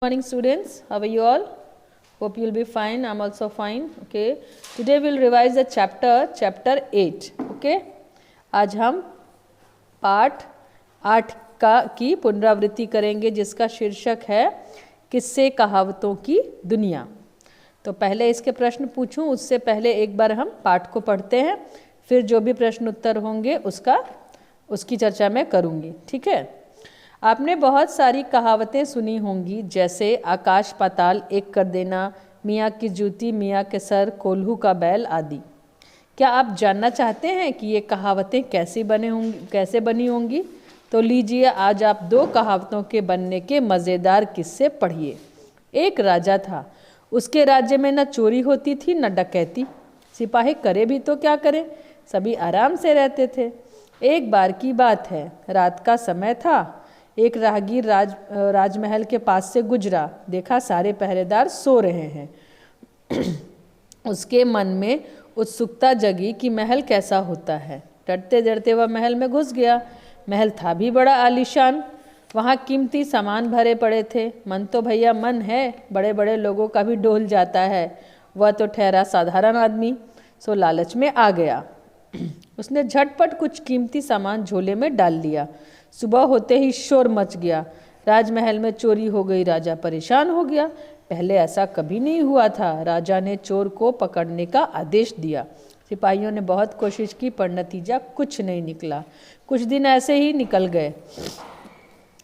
Morning students, how are you all? Hope you'll be fine. I'm also fine. Okay, today we'll revise the chapter 8. Okay, आज हम पाठ 8 की पुनरावृत्ति करेंगे जिसका शीर्षक है किस्से कहावतों की दुनिया। तो पहले इसके प्रश्न पूछूं उससे पहले एक बार हम पाठ को पढ़ते हैं, फिर जो भी प्रश्न उत्तर होंगे उसकी चर्चा मैं करूंगी। ठीक है। आपने बहुत सारी कहावतें सुनी होंगी, जैसे आकाश पाताल एक कर देना, मियाँ की जूती मियाँ के सर, कोल्हू का बैल आदि। क्या आप जानना चाहते हैं कि ये कहावतें कैसे बनी होंगी? तो लीजिए आज आप 2 कहावतों के बनने के मज़ेदार किस्से पढ़िए। एक राजा था, उसके राज्य में न चोरी होती थी न डकैती। सिपाही करे भी तो क्या करे, सभी आराम से रहते थे। एक बार की बात है, रात का समय था। एक राहगीर राजमहल के पास से गुजरा, देखा सारे पहरेदार सो रहे हैं। उसके मन में उत्सुकता जगी कि महल कैसा होता है। डरते डरते वह महल में घुस गया। महल था भी बड़ा आलीशान, वहाँ कीमती सामान भरे पड़े थे। मन तो भैया मन है, बड़े बड़े लोगों का भी डोल जाता है। वह तो ठहरा साधारण आदमी, सो लालच में आ गया। उसने झटपट कुछ कीमती सामान झोले में डाल लिया। सुबह होते ही शोर मच गया, राजमहल में चोरी हो गई। राजा परेशान हो गया, पहले ऐसा कभी नहीं हुआ था। राजा ने चोर को पकड़ने का आदेश दिया। सिपाहियों ने बहुत कोशिश की पर नतीजा कुछ नहीं निकला। कुछ दिन ऐसे ही निकल गए।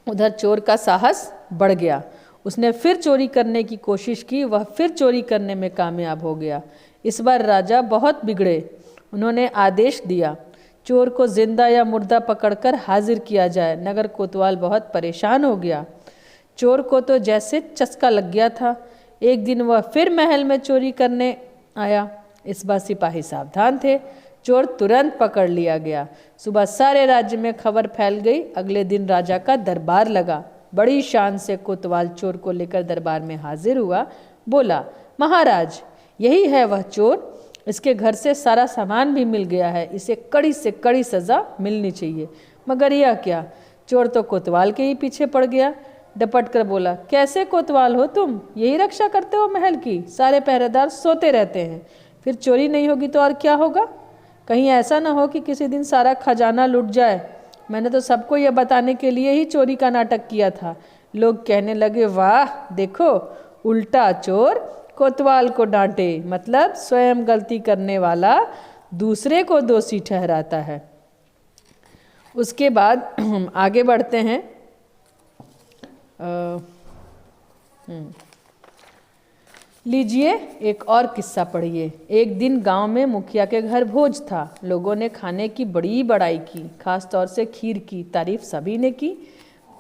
उधर चोर का साहस बढ़ गया, उसने फिर चोरी करने की कोशिश की। वह फिर चोरी करने में कामयाब हो गया। इस बार राजा बहुत बिगड़े। उन्होंने आदेश दिया, चोर को जिंदा या मुर्दा पकड़कर हाजिर किया जाए। नगर कोतवाल बहुत परेशान हो गया। चोर को तो जैसे चस्का लग गया था। एक दिन वह फिर महल में चोरी करने आया। इस बार सिपाही सावधान थे, चोर तुरंत पकड़ लिया गया। सुबह सारे राज्य में खबर फैल गई। अगले दिन राजा का दरबार लगा। बड़ी शान से कोतवाल चोर को लेकर दरबार में हाजिर हुआ। बोला, महाराज यही है वह चोर, इसके घर से सारा सामान भी मिल गया है। इसे कड़ी से कड़ी सज़ा मिलनी चाहिए। मगर यह क्या, चोर तो कोतवाल के ही पीछे पड़ गया। डपट कर बोला, कैसे कोतवाल हो तुम, यही रक्षा करते हो महल की? सारे पहरेदार सोते रहते हैं, फिर चोरी नहीं होगी तो और क्या होगा? कहीं ऐसा ना हो कि किसी दिन सारा खजाना लुट जाए। मैंने तो सबको यह बताने के लिए ही चोरी का नाटक किया था। लोग कहने लगे, वाह देखो, उल्टा चोर कोतवाल को डांटे, मतलब स्वयं गलती करने वाला दूसरे को दोषी ठहराता है। उसके बाद हम आगे बढ़ते हैं। लीजिए एक और किस्सा पढ़िए। एक दिन गांव में मुखिया के घर भोज था। लोगों ने खाने की बड़ी बड़ाई की, खास तौर से खीर की तारीफ सभी ने की।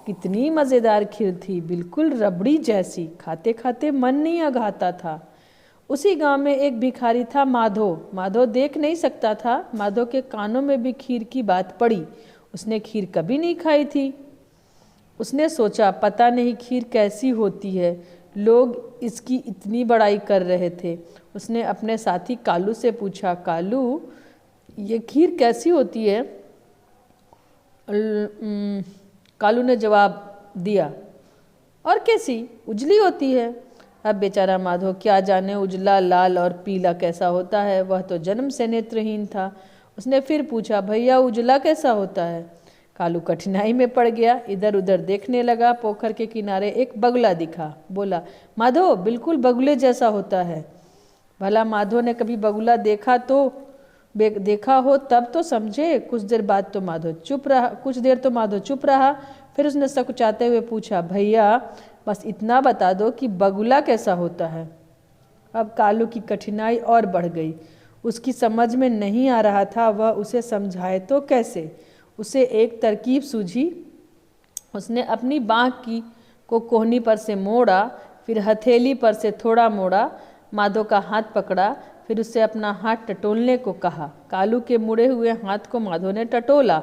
कितनी मज़ेदार खीर थी, बिल्कुल रबड़ी जैसी। खाते खाते मन नहीं अघाता था। उसी गांव में एक भिखारी था, माधो। माधो देख नहीं सकता था। माधो के कानों में भी खीर की बात पड़ी। उसने खीर कभी नहीं खाई थी। उसने सोचा, पता नहीं खीर कैसी होती है, लोग इसकी इतनी बड़ाई कर रहे थे। उसने अपने साथी कालू से पूछा, कालू ये खीर कैसी होती है? कालू ने जवाब दिया, और कैसी, उजली होती है। अब बेचारा माधो क्या जाने उजला, लाल और पीला कैसा होता है, वह तो जन्म से नेत्रहीन था। उसने फिर पूछा, भैया उजला कैसा होता है? कालू कठिनाई में पड़ गया, इधर उधर देखने लगा। पोखर के किनारे एक बगुला दिखा। बोला, माधो बिल्कुल बगुले जैसा होता है। भला माधो ने कभी बगुला देखा हो तब तो समझे। कुछ देर तो माधो चुप रहा। फिर उसने सकुचाते हुए पूछा, भैया बस इतना बता दो कि बगुला कैसा होता है। अब कालू की कठिनाई और बढ़ गई। उसकी समझ में नहीं आ रहा था वह उसे समझाए तो कैसे। उसे एक तरकीब सूझी। उसने अपनी बाँह को कोहनी पर से मोड़ा, फिर हथेली पर से थोड़ा मोड़ा। माधो का हाथ पकड़ा, फिर उससे अपना हाथ टटोलने को कहा। कालू के मुड़े हुए हाथ को माधो ने टटोला,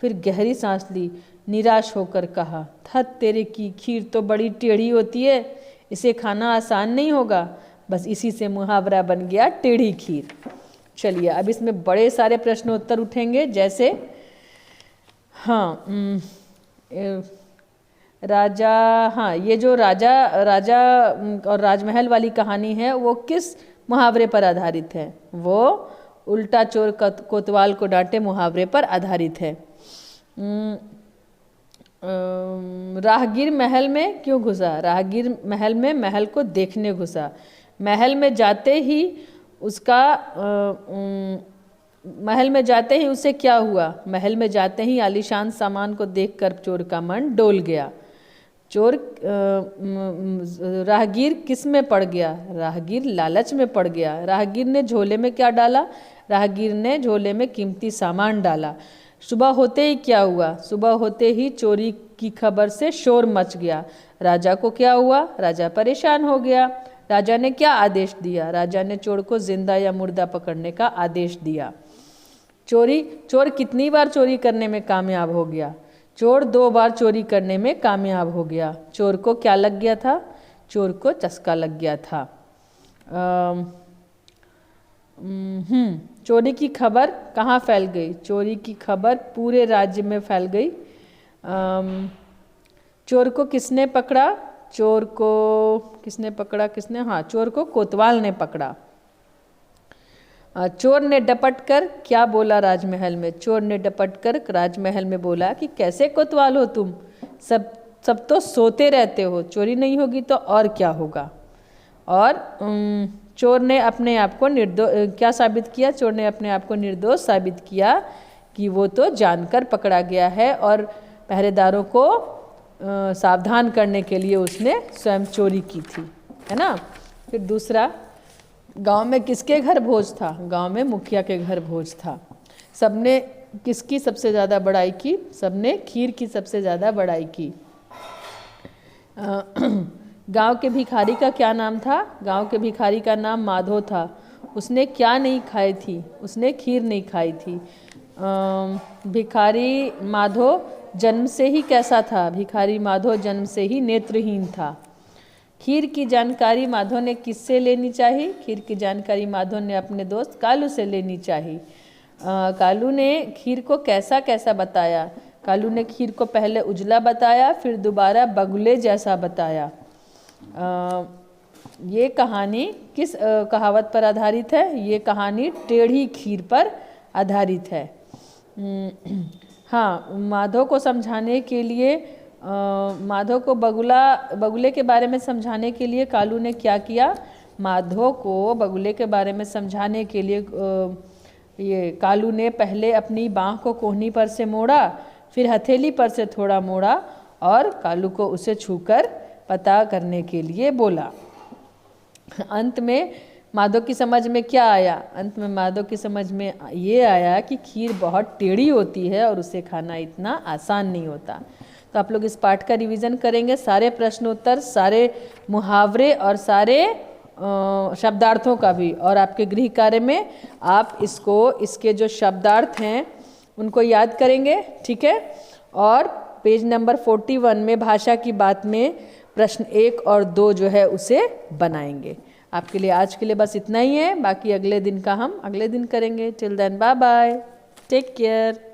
फिर गहरी सांस ली। निराश होकर कहा, थत तेरे की, खीर तो बड़ी टेढ़ी होती है, इसे खाना आसान नहीं होगा। बस इसी से मुहावरा बन गया टेढ़ी खीर। चलिए अब इसमें बड़े सारे प्रश्न उत्तर उठेंगे, जैसे राजा, हाँ ये जो राजा राजा और राजमहल वाली कहानी है वो किस मुहावरे पर आधारित है? वो उल्टा चोर कोतवाल को डांटे मुहावरे पर आधारित है। राहगीर महल में क्यों घुसा? राहगीर महल में महल को देखने घुसा। महल में जाते ही उसका महल में जाते ही उसे क्या हुआ? महल में जाते ही आलीशान सामान को देखकर चोर का मन डोल गया। चोर राहगीर किस में पड़ गया? राहगीर लालच में पड़ गया। राहगीर ने झोले में क्या डाला? राहगीर ने झोले में कीमती सामान डाला। सुबह होते ही क्या हुआ? सुबह होते ही चोरी की खबर से शोर मच गया। राजा को क्या हुआ? राजा परेशान हो गया। राजा ने क्या आदेश दिया? राजा ने चोर को जिंदा या मुर्दा पकड़ने का आदेश दिया। चोर कितनी बार चोरी करने में कामयाब हो गया? चोर 2 बार चोरी करने में कामयाब हो गया। चोर को क्या लग गया था? चोर को चस्का लग गया था। चोरी की खबर कहाँ फैल गई? चोरी की खबर पूरे राज्य में फैल गई। चोर को किसने पकड़ा? चोर को किसने पकड़ा? हाँ, चोर को कोतवाल ने पकड़ा। चोर ने डपट कर क्या बोला राजमहल में? चोर ने डपट कर राजमहल में बोला कि कैसे कोतवाल हो तुम, सब तो सोते रहते हो, चोरी नहीं होगी तो और क्या होगा। और चोर ने अपने आप को क्या साबित किया? चोर ने अपने आप को निर्दोष साबित किया कि वो तो जानकर पकड़ा गया है और पहरेदारों को सावधान करने के लिए उसने स्वयं चोरी की थी, है ना। फिर दूसरा, गांव में किसके घर भोज था? गांव में मुखिया के घर भोज था। सबने किसकी सबसे ज़्यादा बड़ाई की? सबने खीर की सबसे ज़्यादा बड़ाई की। गांव के भिखारी का क्या नाम था? गांव के भिखारी का नाम माधो था। उसने क्या नहीं खाई थी? उसने खीर नहीं खाई थी। भिखारी माधो जन्म से ही कैसा था? भिखारी माधो जन्म से ही नेत्रहीन था। खीर की जानकारी माधो ने किससे लेनी चाहिए? खीर की जानकारी माधो ने अपने दोस्त कालू से लेनी चाहिए। कालू ने खीर को कैसा कैसा बताया? कालू ने खीर को पहले उजला बताया, फिर दोबारा बगुले जैसा बताया। ये कहानी किस कहावत पर आधारित है? ये कहानी टेढ़ी खीर पर आधारित है। हाँ, माधो को समझाने के लिए माधो को बगुले के बारे में समझाने के लिए कालू ने क्या किया? माधो को बगुले के बारे में समझाने के लिए ये कालू ने पहले अपनी बाँह को कोहनी पर से मोड़ा, फिर हथेली पर से थोड़ा मोड़ा और कालू को उसे छूकर पता करने के लिए बोला। अंत में माधो की समझ में क्या आया? अंत में माधो की समझ में ये आया कि खीर बहुत टेढ़ी होती है और उसे खाना इतना आसान नहीं होता। तो आप लोग इस पाठ का रिवीजन करेंगे, सारे प्रश्नोत्तर, सारे मुहावरे और सारे शब्दार्थों का भी, और आपके गृह कार्य में आप इसके जो शब्दार्थ हैं उनको याद करेंगे, ठीक है। और पेज नंबर 41 में भाषा की बात में प्रश्न 1 और 2 जो है उसे बनाएंगे। आपके लिए आज के लिए बस इतना ही है, बाकी अगले दिन का हम अगले दिन करेंगे। Till then bye bye, take care.